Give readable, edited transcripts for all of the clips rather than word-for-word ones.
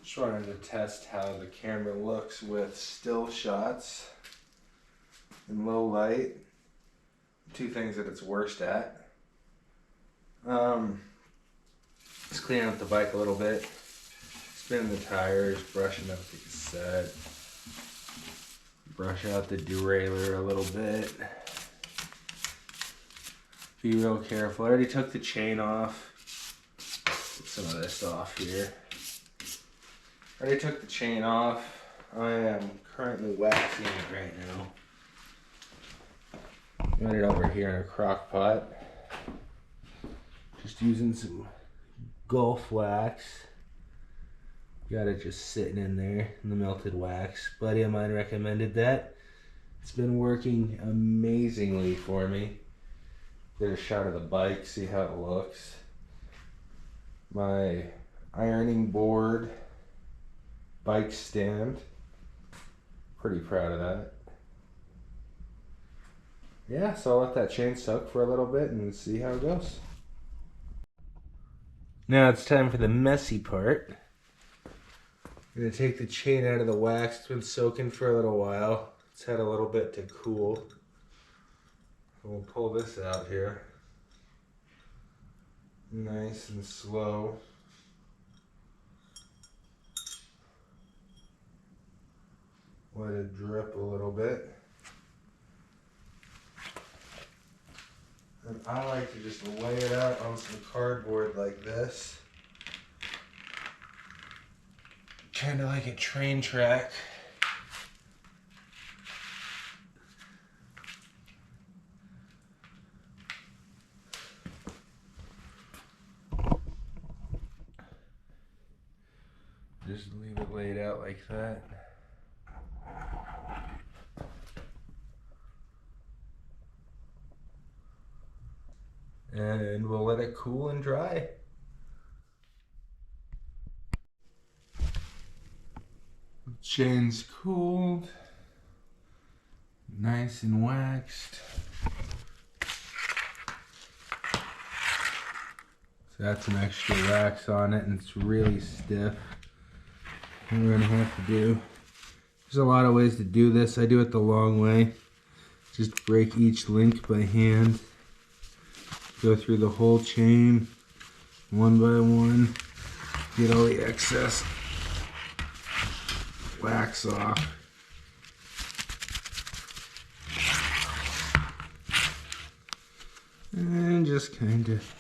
Just wanted to test how the camera looks with still shots in low light. Two things that it's worst at. Just cleaning up the bike a little bit, spinning the tires, brushing up the cassette, brush out the derailleur a little bit. Be real careful. I already took the chain off. Get some of this off here. I already took the chain off. I am currently waxing it right now. Got it over here in a crock pot. Just using some Gulf wax. Got it just sitting in there in the melted wax. Buddy of mine recommended that. It's been working amazingly for me. Get a shot of the bike, see how it looks. My ironing board, bike stand. Pretty proud of that. Yeah, so I'll let that chain soak for a little bit and see how it goes. Now it's time for the messy part. I'm gonna take the chain out of the wax. It's been soaking for a little while. It's had a little bit to cool. We'll pull this out here. Nice and slow. Let it drip a little bit. And I like to just lay it out on some cardboard like this. Kind of like a train track. Just leave it laid out like that. And we'll let it cool and dry. Chain's cooled. Nice and waxed. So that's some extra wax on it and it's really stiff. What we're gonna have to do, there's a lot of ways to do this. I do it the long way. Just break each link by hand. Go through the whole chain, one by one. Get all the excess wax off. And just kind of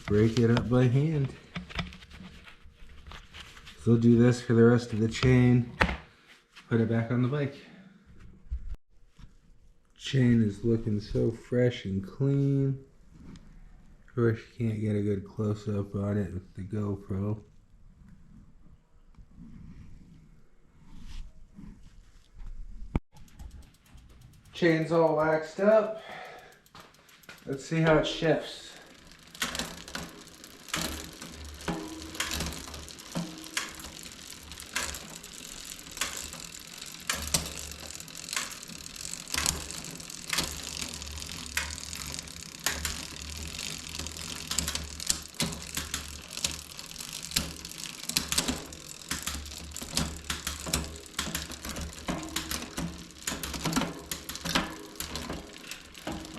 break it up by hand. So we'll do this for the rest of the chain. Put it back on the bike. Chain is looking so fresh and clean. Of course, you can't get a good close-up on it with the GoPro. Chain's all waxed up. Let's see how it shifts.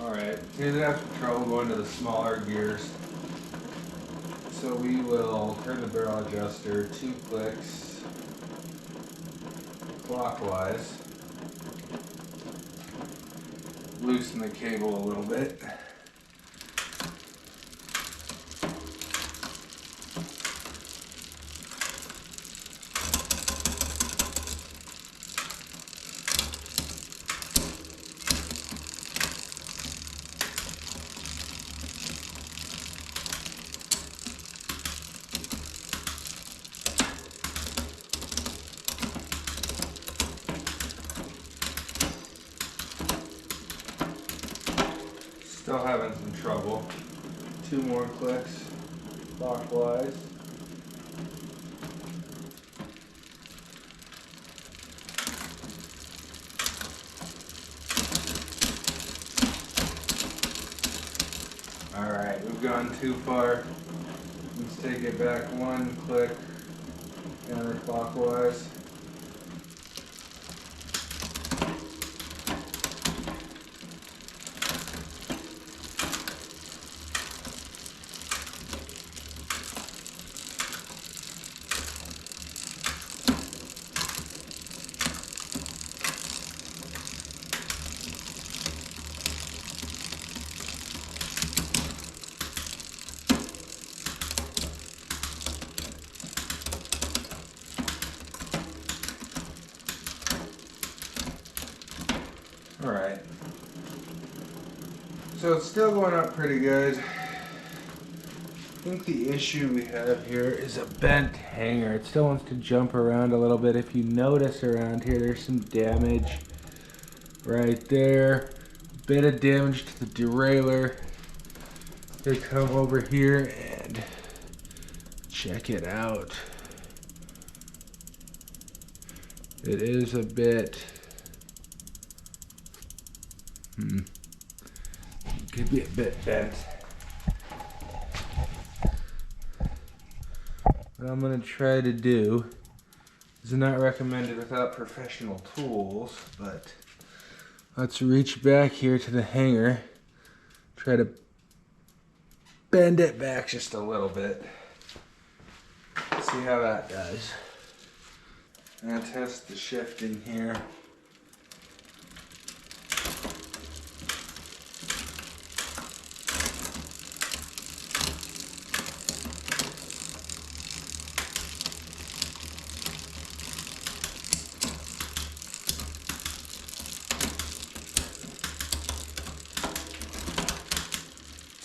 Alright, here's gonna have some trouble going to the smaller gears. So we will turn the barrel adjuster 2 clicks clockwise. Loosen the cable a little bit. Still having some trouble. 2 more clicks clockwise. Alright, we've gone too far. Let's take it back 1 click counterclockwise. Alright, so it's still going up pretty good. I think the issue we have here is a bent hanger. It still wants to jump around a little bit. If you notice around here, there's some damage right there. Bit of damage to the derailleur. They come over here and check it out. It is a bit... Could be a bit bent. What I'm going to try to do is not recommended without professional tools, but let's reach back here to the hanger, try to bend it back just a little bit. See how that does. I'm going to test the shifting here.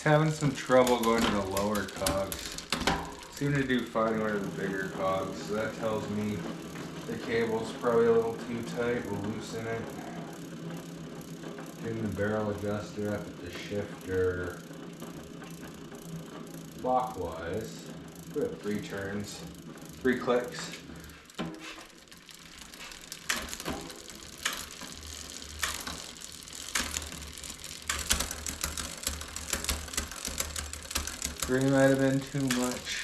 Having some trouble going to the lower cogs. Seem to do fine going to the bigger cogs, so that tells me the cable's probably a little too tight. We'll loosen it. Getting the barrel adjuster up at the shifter clockwise. We have 3 turns, 3 clicks. Three might have been too much.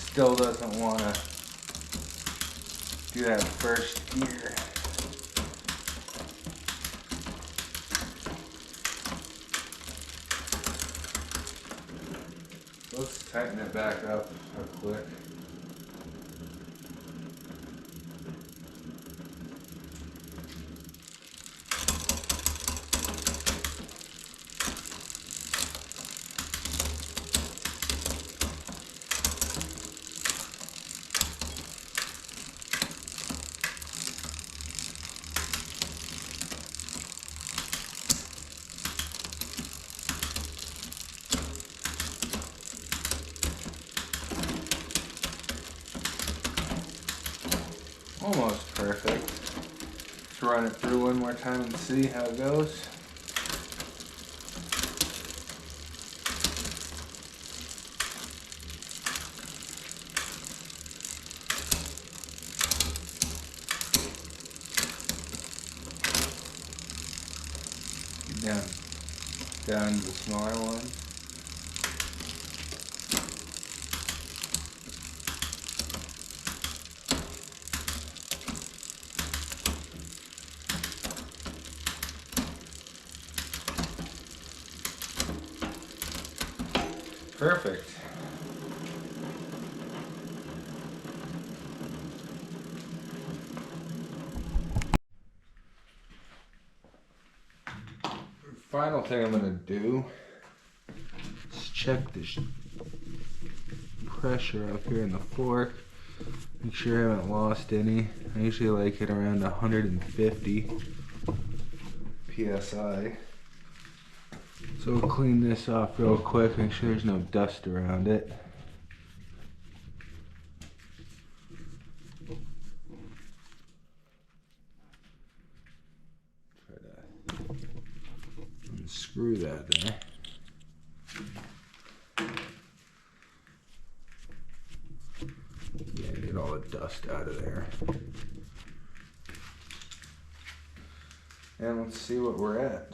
Still doesn't want to do that first gear. Let's tighten it back up a click. Almost perfect. Let's run it through one more time and see how it goes. Down to the smaller one. Perfect. Final thing I'm going to do is check the pressure up here in the fork. Make sure I haven't lost any. I usually like it around 150 psi. So we'll clean this off real quick, make sure there's no dust around it. Try to unscrew that there. Yeah, get all the dust out of there. And let's see what we're at.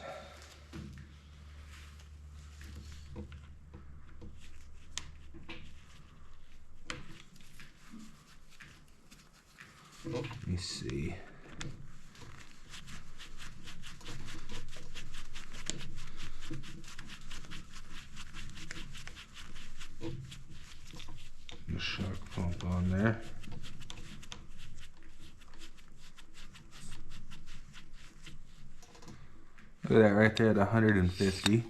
Look at that right there at 150.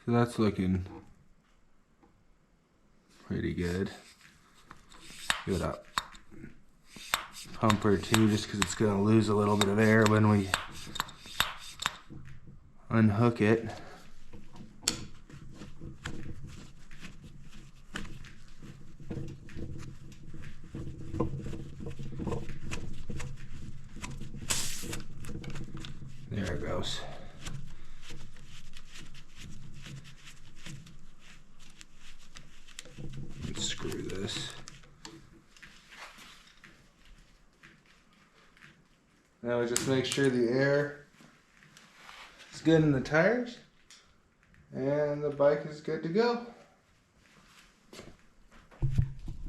So that's looking pretty good. Give it a pump or two just because it's going to lose a little bit of air when we unhook it. There it goes. Let's screw this. Now we just make sure the air is good in the tires and the bike is good to go.